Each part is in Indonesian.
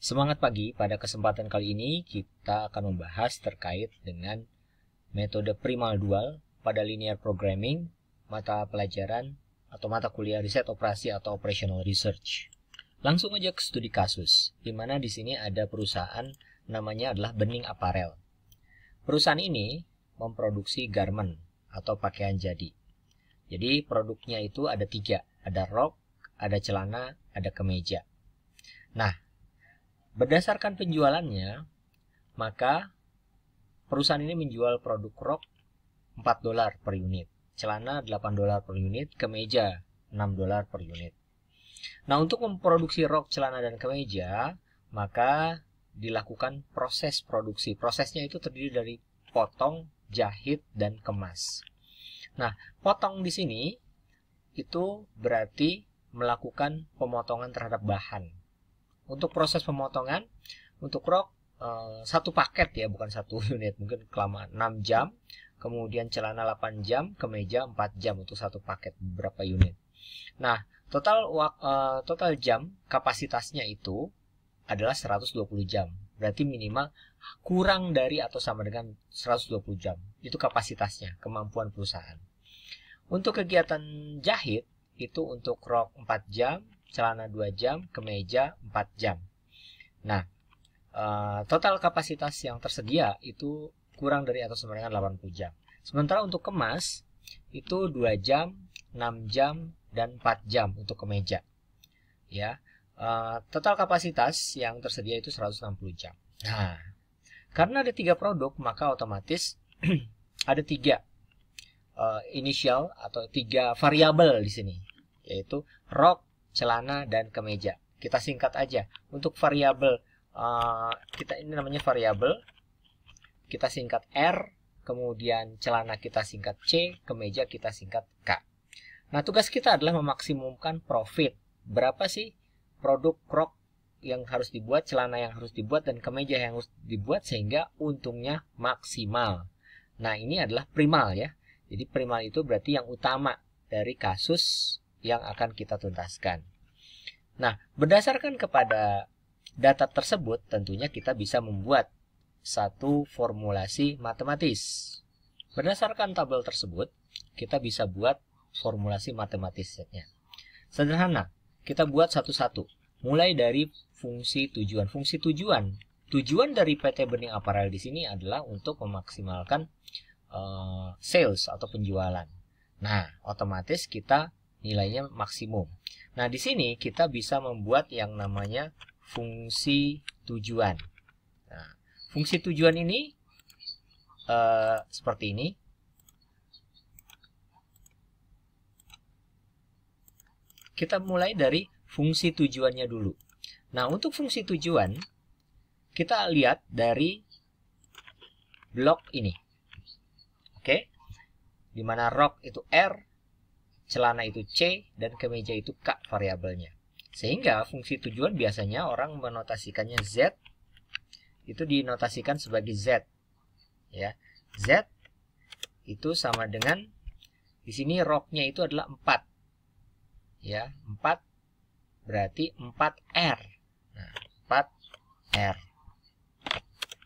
Semangat pagi, pada kesempatan kali ini kita akan membahas terkait dengan metode primal dual pada linear programming, mata pelajaran atau mata kuliah riset operasi atau operational research. Langsung aja ke studi kasus, di mana di sini ada perusahaan namanya adalah Bening Apparel. Perusahaan ini memproduksi garment atau pakaian jadi. Jadi produknya itu ada 3, ada rok, ada celana, ada kemeja. Nah, berdasarkan penjualannya, maka perusahaan ini menjual produk rok $4 per unit, celana $8 per unit, kemeja $6 per unit. Nah, untuk memproduksi rok, celana, dan kemeja, maka dilakukan proses produksi. Prosesnya itu terdiri dari potong, jahit, dan kemas. Nah, potong di sini itu berarti melakukan pemotongan terhadap bahan. Untuk proses pemotongan, untuk rok satu paket ya, bukan satu unit, mungkin kelamaan 6 jam, kemudian celana 8 jam, kemeja 4 jam untuk satu paket beberapa unit. Nah, total jam kapasitasnya itu adalah 120 jam. Berarti minimal kurang dari atau sama dengan 120 jam. Itu kapasitasnya, kemampuan perusahaan. Untuk kegiatan jahit, itu untuk rok 4 jam, celana 2 jam, kemeja 4 jam. Nah, total kapasitas yang tersedia itu kurang dari atau sama dengan 80 jam. Sementara untuk kemas, itu 2 jam, 6 jam, dan 4 jam untuk kemeja. Ya, total kapasitas yang tersedia itu 160 jam. Nah, karena ada 3 produk, maka otomatis ada 3 inisial atau 3 variabel di sini, yaitu rok, celana, dan kemeja. Kita singkat aja. Untuk variabel kita ini namanya variabel, kita singkat R, kemudian celana kita singkat C, kemeja kita singkat K. Nah, tugas kita adalah memaksimumkan profit. Berapa sih produk rok yang harus dibuat, celana yang harus dibuat, dan kemeja yang harus dibuat sehingga untungnya maksimal. Nah, ini adalah primal ya. Jadi primal itu berarti yang utama dari kasus yang akan kita tuntaskan. Nah, berdasarkan kepada data tersebut, tentunya kita bisa membuat satu formulasi matematis. Berdasarkan tabel tersebut, kita bisa buat formulasi matematisnya. Sederhana, kita buat satu-satu. Mulai dari fungsi tujuan. Fungsi tujuan dari PT Bening Apparel di sini adalah untuk memaksimalkan sales atau penjualan. Nah, otomatis kita nilainya maksimum. Nah, di sini kita bisa membuat yang namanya fungsi tujuan. Nah, fungsi tujuan ini seperti ini. Kita mulai dari fungsi tujuannya dulu. Nah, untuk fungsi tujuan, kita lihat dari blok ini. Oke? Dimana rok itu R, celana itu C, dan kemeja itu K variabelnya. Sehingga fungsi tujuan biasanya orang menotasikannya Z, itu dinotasikan sebagai Z. Ya, Z itu sama dengan, di sini roknya itu adalah 4. Ya, 4 berarti 4R. Nah, 4R.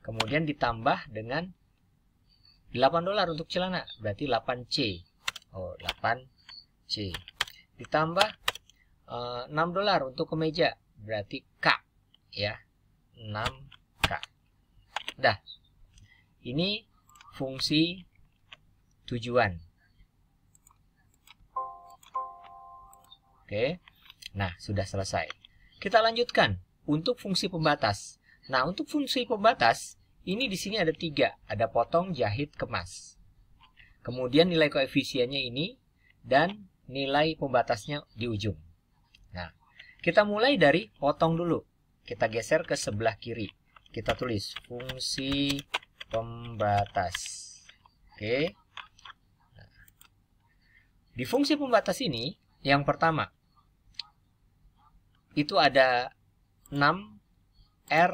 Kemudian ditambah dengan $8 untuk celana, berarti 8C. Oh, 8C. Ditambah $6 untuk kemeja, berarti K. Ya, 6K. Dah. Ini fungsi tujuan. Oke. Nah, sudah selesai. Kita lanjutkan untuk fungsi pembatas. Nah, untuk fungsi pembatas, ini di sini ada 3. Ada potong, jahit, kemas. Kemudian nilai koefisiennya ini, dan nilai pembatasnya di ujung. Nah, kita mulai dari potong dulu. Kita geser ke sebelah kiri. Kita tulis fungsi pembatas. Oke. Nah, di fungsi pembatas ini, yang pertama, itu ada 6R,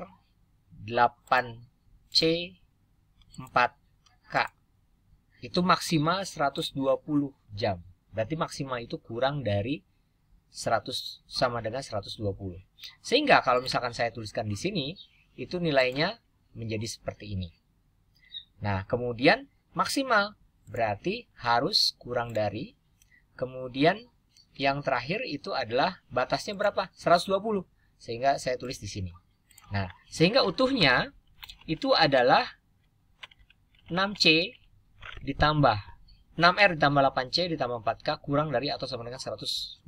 8C, 4K. Itu maksimal 120 jam. Berarti maksimal itu kurang dari 100 sama dengan 120. Sehingga kalau misalkan saya tuliskan di sini, itu nilainya menjadi seperti ini. Nah, kemudian maksimal berarti harus kurang dari. Kemudian yang terakhir itu adalah batasnya berapa? 120. Sehingga saya tulis di sini. Nah, sehingga utuhnya itu adalah 6C ditambah 6R ditambah 8C ditambah 4K kurang dari atau sama dengan 120.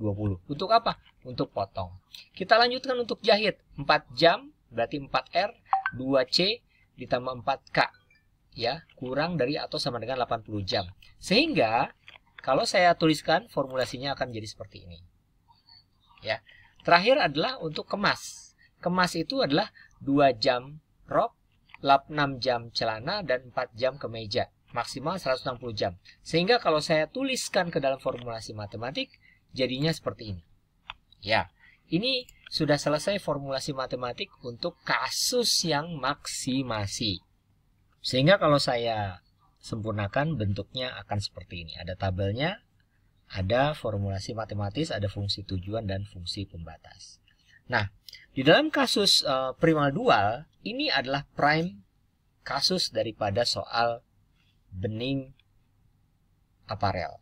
Untuk apa? Untuk potong. Kita lanjutkan untuk jahit. 4 jam berarti 4R, 2C ditambah 4K. Ya, kurang dari atau sama dengan 80 jam. Sehingga kalau saya tuliskan formulasinya akan jadi seperti ini. Ya. Terakhir adalah untuk kemas. Kemas itu adalah 2 jam rok, 6 jam celana, dan 4 jam kemeja. Maksimal 160 jam. Sehingga kalau saya tuliskan ke dalam formulasi matematik, jadinya seperti ini. Ya, ini sudah selesai formulasi matematik untuk kasus yang maksimasi. Sehingga kalau saya sempurnakan, bentuknya akan seperti ini. Ada tabelnya, ada formulasi matematis, ada fungsi tujuan, dan fungsi pembatas. Nah, di dalam kasus primal dual, ini adalah prime kasus daripada soal bening aparel.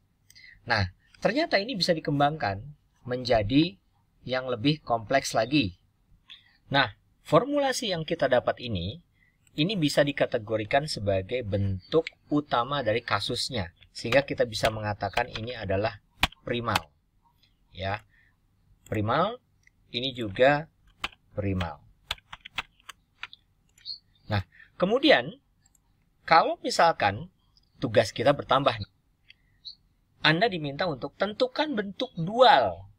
Nah, ternyata ini bisa dikembangkan menjadi yang lebih kompleks lagi. Nah, formulasi yang kita dapat ini bisa dikategorikan sebagai bentuk utama dari kasusnya. Sehingga kita bisa mengatakan ini adalah primal. Ya, primal, ini juga primal. Nah, kemudian, kalau misalkan tugas kita bertambah, Anda diminta untuk tentukan bentuk dual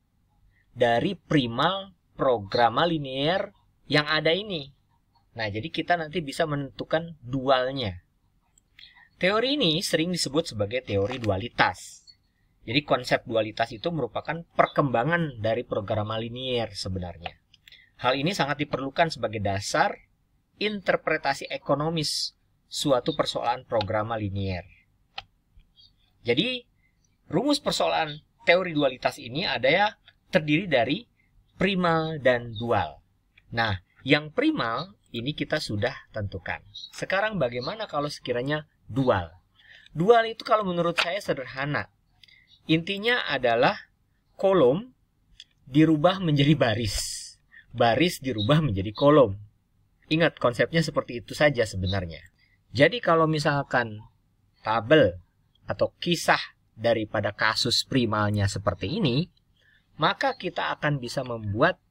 dari primal programa linear yang ada ini. Nah, jadi kita nanti bisa menentukan dualnya. Teori ini sering disebut sebagai teori dualitas. Jadi konsep dualitas itu merupakan perkembangan dari programa linear sebenarnya. Hal ini sangat diperlukan sebagai dasar interpretasi ekonomis suatu persoalan programa linear. Jadi, rumus persoalan teori dualitas ini terdiri dari primal dan dual. Nah, yang primal ini kita sudah tentukan. Sekarang bagaimana kalau sekiranya dual? Dual itu kalau menurut saya sederhana. Intinya adalah kolom dirubah menjadi baris. Baris dirubah menjadi kolom. Ingat, konsepnya seperti itu saja sebenarnya. Jadi kalau misalkan tabel atau kisah daripada kasus primalnya seperti ini, maka kita akan bisa membuat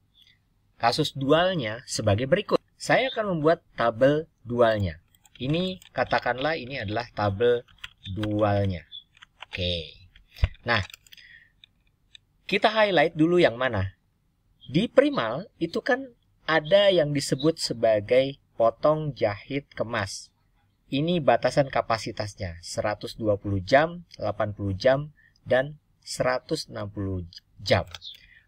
kasus dualnya sebagai berikut. Saya akan membuat tabel dualnya. Ini katakanlah ini adalah tabel dualnya. Oke. Nah, kita highlight dulu yang mana. Di primal itu kan ada yang disebut sebagai potong, jahit, kemas. Ini batasan kapasitasnya, 120 jam, 80 jam, dan 160 jam.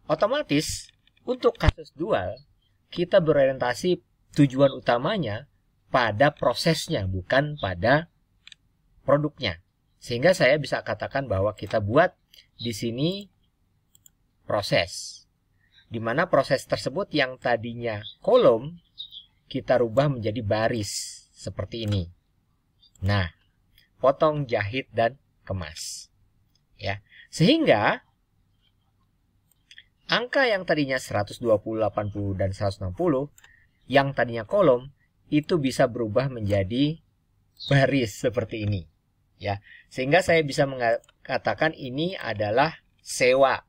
Otomatis, untuk kasus dual, kita berorientasi tujuan utamanya pada prosesnya, bukan pada produknya. Sehingga saya bisa katakan bahwa kita buat di sini proses. Di mana proses tersebut yang tadinya kolom, kita rubah menjadi baris, seperti ini. Nah, potong, jahit, dan kemas. Ya, sehingga angka yang tadinya 120, 80, dan 160, yang tadinya kolom, itu bisa berubah menjadi baris seperti ini. Ya, sehingga saya bisa mengatakan ini adalah sewa.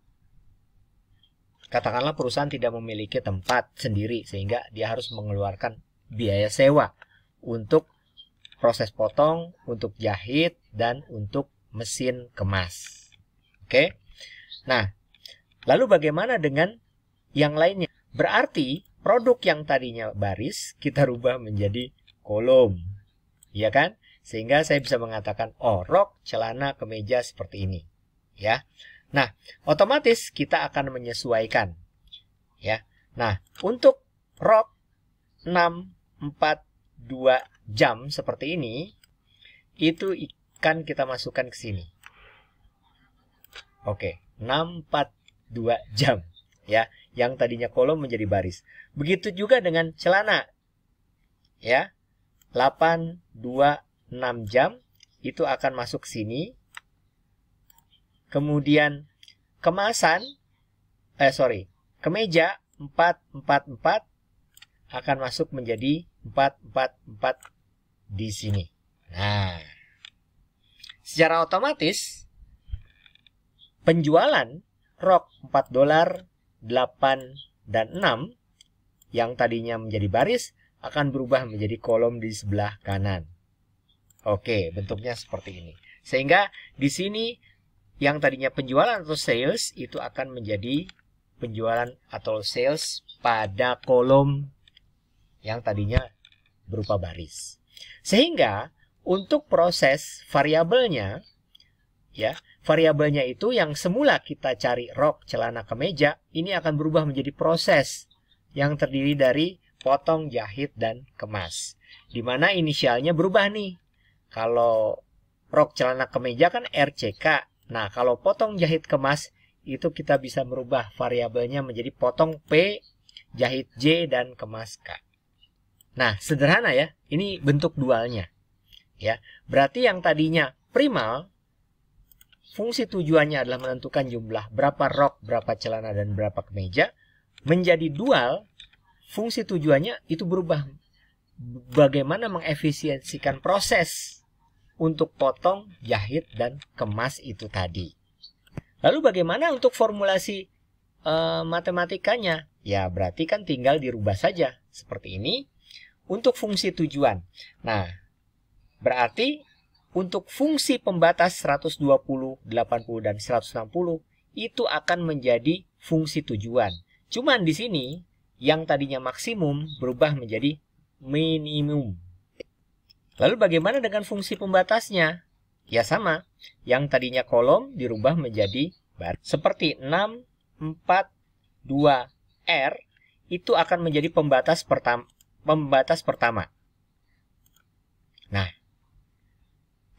Katakanlah perusahaan tidak memiliki tempat sendiri, sehingga dia harus mengeluarkan biaya sewa untuk proses potong, untuk jahit, dan untuk mesin kemas. Oke. Nah, lalu bagaimana dengan yang lainnya? Berarti produk yang tadinya baris kita rubah menjadi kolom. Ya kan? Sehingga saya bisa mengatakan, oh, rok, celana, kemeja seperti ini. Ya. Nah, otomatis kita akan menyesuaikan. Ya. Nah, untuk rok 6, 4, 2 jam seperti ini, itu akan kita masukkan ke sini. Oke, 6, 4, 2 jam. Ya, yang tadinya kolom menjadi baris. Begitu juga dengan celana. Ya. 8, 2, 6 jam itu akan masuk sini. Kemudian kemeja 4, 4, 4 akan masuk menjadi 4, 4, 4 di sini. Nah, secara otomatis penjualan rok $4, 8, dan 6 yang tadinya menjadi baris akan berubah menjadi kolom di sebelah kanan. Oke, bentuknya seperti ini. Sehingga di sini yang tadinya penjualan atau sales itu akan menjadi penjualan atau sales pada kolom yang tadinya berupa baris. Sehingga untuk proses variabelnya, ya, variabelnya itu yang semula kita cari rok, celana, kemeja, ini akan berubah menjadi proses yang terdiri dari potong, jahit, dan kemas. Dimana inisialnya berubah nih. Kalau rok, celana, kemeja kan RCK. Nah, kalau potong, jahit, kemas, itu kita bisa merubah variabelnya menjadi potong P, jahit J, dan kemas K. Nah, sederhana ya. Ini bentuk dualnya. Ya, berarti yang tadinya primal, fungsi tujuannya adalah menentukan jumlah berapa rok, berapa celana, dan berapa kemeja. Menjadi dual, fungsi tujuannya itu berubah. Bagaimana mengefisiensikan proses untuk potong, jahit, dan kemas itu tadi. Lalu bagaimana untuk formulasi matematikanya? Ya, berarti kan tinggal dirubah saja. Seperti ini. Untuk fungsi tujuan. Nah, berarti untuk fungsi pembatas 120, 80, dan 160 itu akan menjadi fungsi tujuan. Cuman di sini yang tadinya maksimum berubah menjadi minimum. Lalu bagaimana dengan fungsi pembatasnya? Ya sama, yang tadinya kolom dirubah menjadi baris. Seperti 6, 4, 2, R itu akan menjadi pembatas pertama. Nah,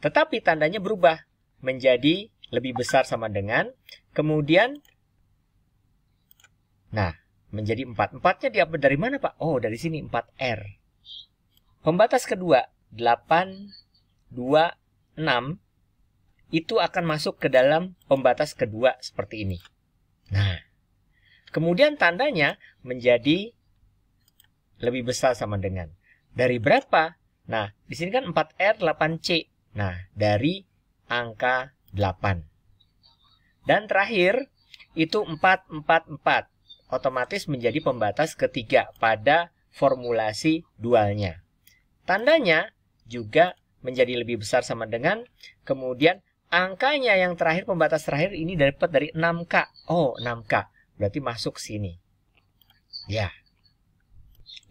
tetapi tandanya berubah menjadi lebih besar sama dengan, kemudian, nah, menjadi 4. 4-nya diambil dari mana, Pak? Oh, dari sini 4R. Pembatas kedua, 8, 2, 6, itu akan masuk ke dalam pembatas kedua seperti ini. Nah, kemudian tandanya menjadi lebih besar sama dengan. Dari berapa? Nah, di sini kan 4R, 8C. Nah, dari angka 8. Dan terakhir, itu 4, 4, 4. Otomatis menjadi pembatas ketiga pada formulasi dualnya. Tandanya juga menjadi lebih besar sama dengan, kemudian angkanya yang terakhir, pembatas terakhir ini dapat dari 6K. Oh, 6K. Berarti masuk sini. Ya.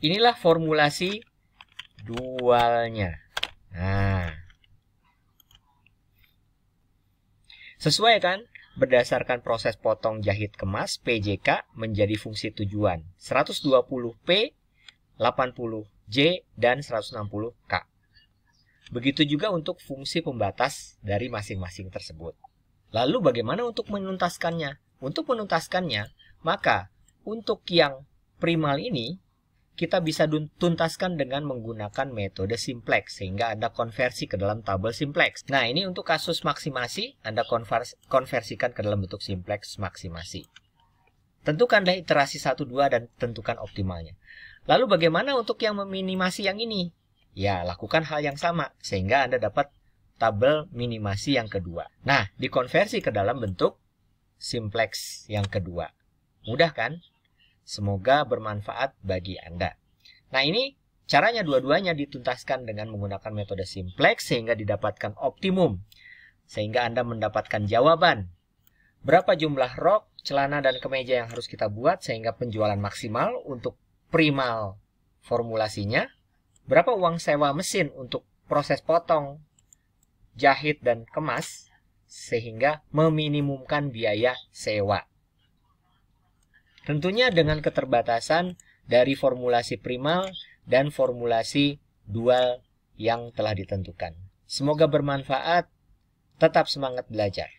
Inilah formulasi dualnya. Nah. Sesuai kan? Berdasarkan proses potong, jahit, kemas, PJK menjadi fungsi tujuan. 120P, 80J, dan 160K. Begitu juga untuk fungsi pembatas dari masing-masing tersebut. Lalu bagaimana untuk menuntaskannya? Untuk menuntaskannya, maka untuk yang primal ini, kita bisa tuntaskan dengan menggunakan metode simplex, sehingga Anda konversi ke dalam tabel simplex. Nah, ini untuk kasus maksimasi, Anda konversikan ke dalam bentuk simplex maksimasi. Tentukanlah iterasi 1, 2, dan tentukan optimalnya. Lalu bagaimana untuk yang meminimasi yang ini? Ya, lakukan hal yang sama, sehingga Anda dapat tabel minimasi yang kedua. Nah, dikonversi ke dalam bentuk simplex yang kedua. Mudah kan? Semoga bermanfaat bagi Anda. Nah, ini caranya dua-duanya dituntaskan dengan menggunakan metode simplex sehingga didapatkan optimum. Sehingga Anda mendapatkan jawaban. Berapa jumlah rok, celana, dan kemeja yang harus kita buat sehingga penjualan maksimal untuk primal formulasinya. Berapa uang sewa mesin untuk proses potong, jahit, dan kemas sehingga meminimumkan biaya sewa. Tentunya dengan keterbatasan dari formulasi primal dan formulasi dual yang telah ditentukan. Semoga bermanfaat. Tetap semangat belajar.